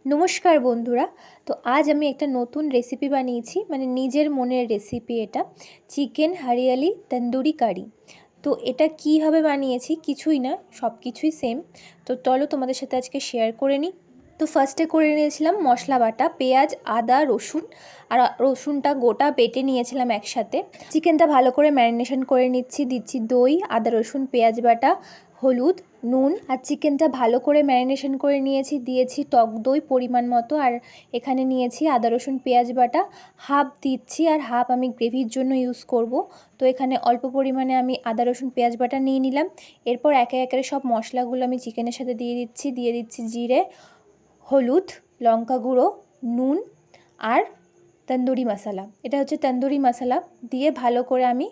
নমস্কার বন্ধুরা। তো আজ আমি একটা নতুন রেসিপি বানিয়েছি, মানে নিজের মনের রেসিপি। এটা চিকেন হরিয়ালি তন্দুরি কারি। তো এটা কীভাবে বানিয়েছি, কিছুই না, সব কিছুই সেম। তো চলো তোমাদের সাথে আজকে শেয়ার করে নিই। তো ফার্স্টে করে নিয়েছিলাম মশলা বাটা, পেঁয়াজ, আদা, রসুন, আর রসুনটা গোটা বেটে নিয়েছিলাম একসাথে। চিকেনটা ভালো করে ম্যারিনেশন করে দিচ্ছি দই, আদা, রসুন, পেঁয়াজ বাটা, হলুদ, নুন। আর চিকেনটা ভালো করে ম্যারিনেশন করে দিয়েছি টক দই পরিমাণ মতো। আর এখানে নিয়েছি আদা, রসুন, পেঁয়াজ বাটা, হাফ দিচ্ছি আর হাফ আমি গ্রেভির জন্য ইউজ করব। তো এখানে অল্প পরিমাণে আমি আদা, রসুন, পেঁয়াজ বাটা নিয়ে নিলাম। এরপর একে একে সব মশলাগুলো আমি চিকেনের সাথে দিয়ে দিচ্ছি জিরে, হলুদ, লঙ্কা গুঁড়ো, নুন আর তন্দুরি মশলা। এটা হচ্ছে তন্দুরি মশলা দিয়ে ভালো করে আমি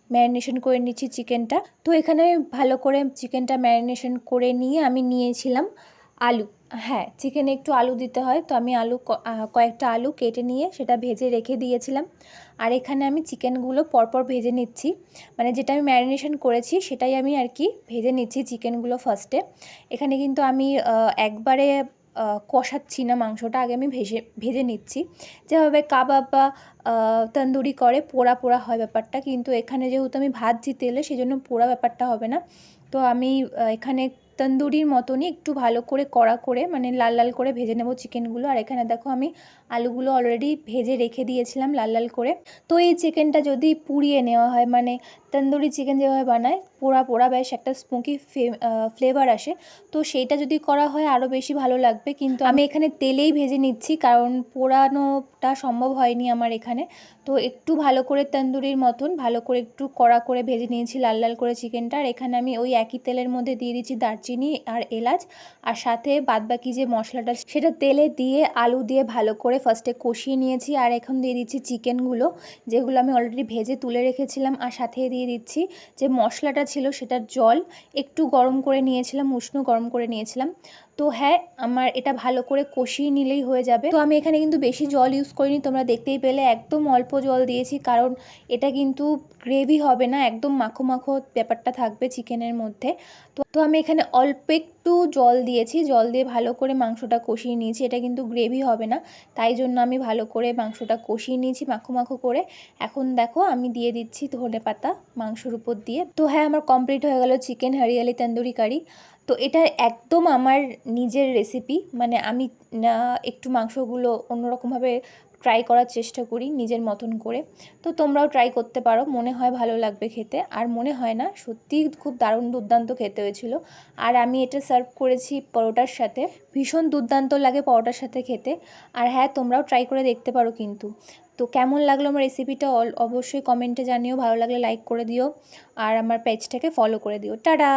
ম্যারিনেশন করে নিচ্ছি চিকেনটা। তো এখানে ভালো করে চিকেনটা ম্যারিনেশন করে নিয়ে আমি নিয়েছিলাম আলু। হ্যাঁ, চিকেনে একটু আলু দিতে হয়, তো আমি কয়েকটা আলু কেটে নিয়ে সেটা ভেজে রেখে দিয়েছিলাম। আর এখানে আমি চিকেনগুলো পরপর ভেজে নিচ্ছি, মানে যেটা আমি ম্যারিনেশন করেছি সেটাই আমি আর কি ভেজে নিচ্ছি চিকেনগুলো ফার্স্টে। এখানে কিন্তু আমি একবারে কষাচ্ছি না মাংসটা, আগে আমি ভেজে নিচ্ছি। যেভাবে কাবাব বা তন্দুরি করে পোড়া পোড়া হয় ব্যাপারটা, কিন্তু এখানে যেহেতু আমি ভাজছি তেলে, সেই জন্য পোড়া ব্যাপারটা হবে না। তো আমি এখানে তন্দুরির মতনই একটু ভালো করে কড়া করে, মানে লাল লাল করে ভেজে নেব চিকেনগুলো। আর এখানে দেখো আমি আলুগুলো অলরেডি ভেজে রেখে দিয়েছিলাম লাল লাল করে। তো এই চিকেনটা যদি পুড়িয়ে নেওয়া হয়, মানে তন্দুরি চিকেন যেভাবে বানায় পোড়া পোড়া, বেশ একটা স্মোকি ফ্লেভার আসে, তো সেইটা যদি করা হয় আরও বেশি ভালো লাগবে। কিন্তু আমি এখানে তেলেই ভেজে নিচ্ছি, কারণ পোড়ানোটা সম্ভব হয়নি আমার এখানে। তো একটু ভালো করে তন্দুরির মতন ভালো করে একটু কড়া করে ভেজে নিয়েছি লাল লাল করে চিকেনটা। আর এখানে আমি ওই একই তেলের মধ্যে দিয়ে দিচ্ছি দারচিনি আর এলাচ, আর সাথে বাদবাকি যে মশলাটা সেটা তেলে দিয়ে আলু দিয়ে ভালো করে ফার্স্টে কষিয়ে নিয়েছি। আর এখন দিয়ে দিচ্ছি চিকেনগুলো, যেগুলো আমি অলরেডি ভেজে তুলে রেখেছিলাম। আর সাথে দিয়ে দিচ্ছি যে মশলাটা ছিল সেটার জল, একটু গরম করে নিয়েছিলাম, উষ্ণ গরম করে নিয়েছিলাম। তো হ্যাঁ, আমার এটা ভালো করে কষিয়ে নিলেই হয়ে যাবে। তো আমি এখানে কিন্তু বেশি জল ইউজ করিনি, তোমরা দেখতেই পেলে একদম অল্প জল দিয়েছি, কারণ এটা কিন্তু গ্রেভি হবে না, একদম মাখো মাখো ব্যাপারটা থাকবে চিকেনের মধ্যে। তো আমি এখানে অল্প একটু জল দিয়েছি, জল দিয়ে ভালো করে মাংসটা কষিয়ে নিয়েছি। এটা কিন্তু গ্রেভি হবে না, তাই জন্য আমি ভালো করে মাংসটা কষিয়ে নিয়েছি মাখো মাখো করে। এখন দেখো আমি দিয়ে দিচ্ছি ধনেপাতা মাংসের উপর দিয়ে। তো হ্যাঁ, আমার কমপ্লিট হয়ে গেল চিকেন হরিয়ালি তন্দুরি কারি। তো এটা একদম আমার নিজের রেসিপি, মানে আমি একটু মাংসগুলো অন্যরকমভাবে ট্রাই করার চেষ্টা করি নিজের মতন করে। তো তোমরাও ট্রাই করতে পারো, মনে হয় ভালো লাগবে খেতে, আর মনে হয় না, সত্যিই খুব দারুণ দুর্দান্ত খেতে হয়েছিল। আর আমি এটা সার্ভ করেছি পরোটার সাথে, ভীষণ দুর্দান্ত লাগে পরোটার সাথে খেতে। আর হ্যাঁ, তোমরাও ট্রাই করে দেখতে পারো কিন্তু। তো কেমন লাগলো আমার রেসিপিটা অবশ্যই কমেন্টে জানিও, ভালো লাগলে লাইক করে দিও আর আমার পেজটাকে ফলো করে দিও। টাটা।